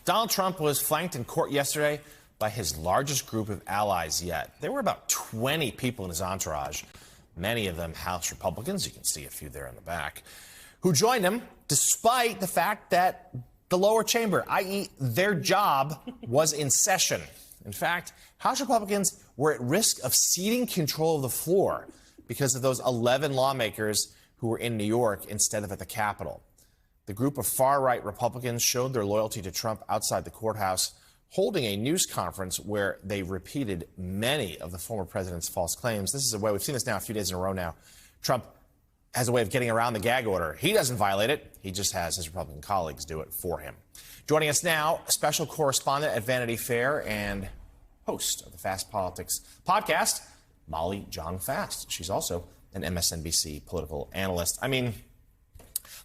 Donald Trump was flanked in court yesterday by his largest group of allies yet. There were about 20 people in his entourage, many of them House Republicans. You can see a few there in the back, who joined him despite the fact that the lower chamber, i.e. their job, was in session. In fact, House Republicans were at risk of ceding control of the floor because of those 11 lawmakers who were in New York instead of at the Capitol. The group of far-right Republicans showed their loyalty to Trump outside the courthouse, holding a news conference where they repeated many of the former president's false claims. This is a way, we've seen this now a few days in a row now. Trump has a way of getting around the gag order. He doesn't violate it. He just has his Republican colleagues do it for him. Joining us now, special correspondent at Vanity Fair and host of the Fast Politics podcast, Molly Jong-Fast. She's also an MSNBC political analyst. I mean,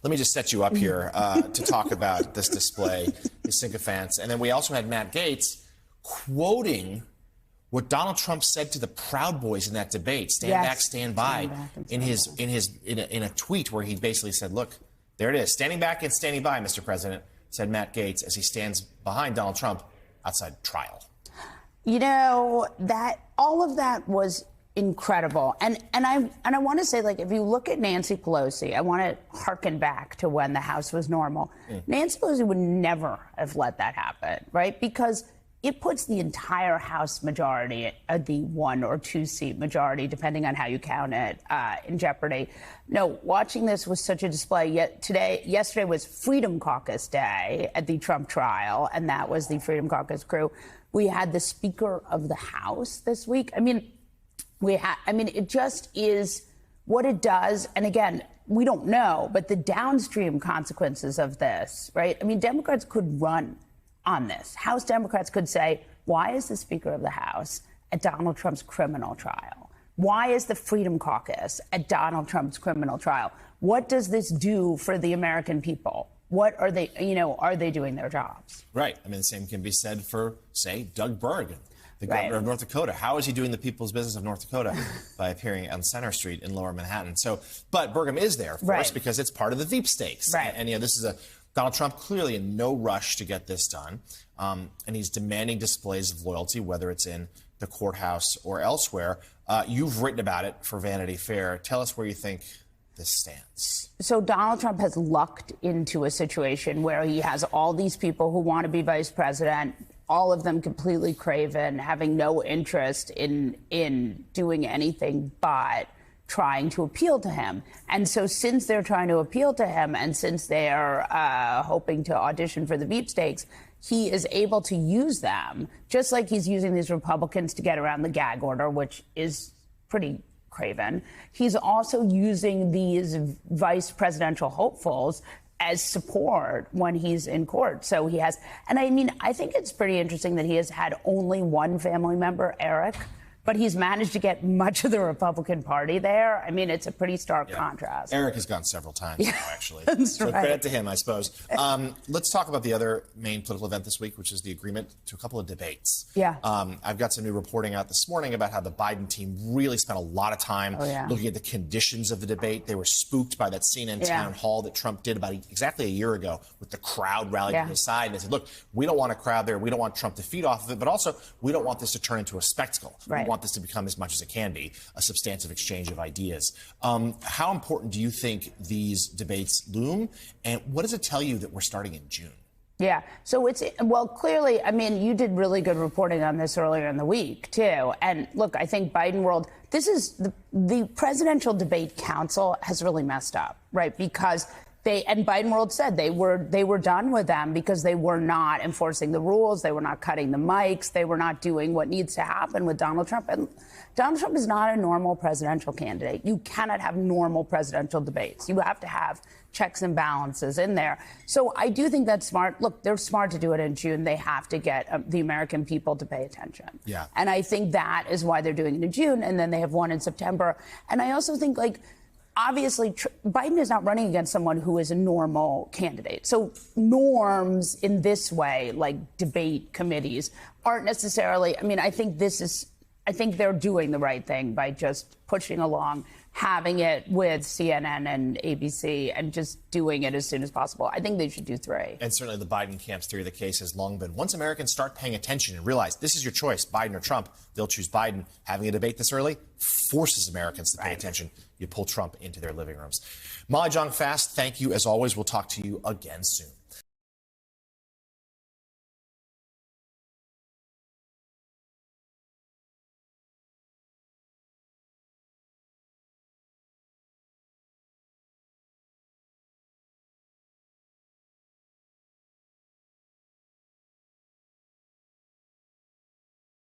let me just set you up here to talk about this display, the sycophants. And then we also had Matt Gaetz quoting what Donald Trump said to the Proud Boys in that debate, stand back, stand by, in a tweet where he basically said, look, there it is, standing back and standing by, Mr. President, said Matt Gaetz as he stands behind Donald Trump outside trial. You know, that all of that was incredible. And I want to say, like, if you look at Nancy Pelosi, I want to harken back to when the House was normal. Nancy Pelosi would never have let that happen, right? Because it puts the entire House majority, the 1 or 2 seat majority, depending on how you count it, in jeopardy. No, watching this was such a display. Yesterday was Freedom Caucus Day at the Trump trial, and that was the Freedom Caucus crew. We had the Speaker of the House this week. I mean, it just is what it does. And again, we don't know, but the downstream consequences of this, right? I mean, Democrats could run on this. House Democrats could say, why is the Speaker of the House at Donald Trump's criminal trial? Why is the Freedom Caucus at Donald Trump's criminal trial? What does this do for the American people? What are they, are they doing their jobs? Right. I mean, the same can be said for, say, Doug Berg, the governor of North Dakota. How is he doing the people's business of North Dakota? By appearing on Center Street in Lower Manhattan. But Burgum is there, of course, because it's part of the veep stakes. Right. And this is Donald Trump clearly in no rush to get this done. And he's demanding displays of loyalty, whether it's in the courthouse or elsewhere. You've written about it for Vanity Fair. Tell us where you think this stands. So Donald Trump has lucked into a situation where he has all these people who want to be vice president, all of them completely craven, having no interest in doing anything but trying to appeal to him. And so since they're trying to appeal to him and since they're hoping to audition for the veep stakes, he is able to use them, just like he's using these Republicans to get around the gag order, which is pretty craven. He's also using these vice presidential hopefuls as support when he's in court. So he has, and I mean, I think it's pretty interesting that he has had only one family member, Eric, but he's managed to get much of the Republican Party there. I mean, it's a pretty stark contrast. Eric has gone several times now, actually. That's right. Credit to him, I suppose. Let's talk about the other main political event this week, which is the agreement to a couple of debates. Yeah. I've got some new reporting out this morning about how the Biden team really spent a lot of time looking at the conditions of the debate. They were spooked by that CNN town hall that Trump did about exactly a year ago with the crowd rallying to his side. And they said, look, we don't want a crowd there. We don't want Trump to feed off of it. But also, we don't want this to turn into a spectacle. Right. We want this to become, as much as it can be, a substantive exchange of ideas. How important do you think these debates loom? And what does it tell you that we're starting in June? Yeah. So clearly, I mean, you did really good reporting on this earlier in the week, too. And look, I think Biden world, this is the Presidential Debate Council has really messed up, right? Because and Biden world said they were done with them because they were not enforcing the rules. They were not cutting the mics. They were not doing what needs to happen with Donald Trump. And Donald Trump is not a normal presidential candidate. You cannot have normal presidential debates. You have to have checks and balances in there. So I do think that's smart. Look, they're smart to do it in June. They have to get the American people to pay attention. Yeah. And I think that is why they're doing it in June. And then they have one in September. And I also think, obviously, Biden is not running against someone who is a normal candidate. So norms in this way, like debate committees, aren't necessarily, I think they're doing the right thing by just pushing along having it with CNN and ABC and just doing it as soon as possible. I think they should do 3. And certainly the Biden camp's theory of the case has long been, once Americans start paying attention and realize this is your choice, Biden or Trump, they'll choose Biden. Having a debate this early forces Americans to pay attention. You pull Trump into their living rooms. Molly Jong-Fast, thank you as always. We'll talk to you again soon.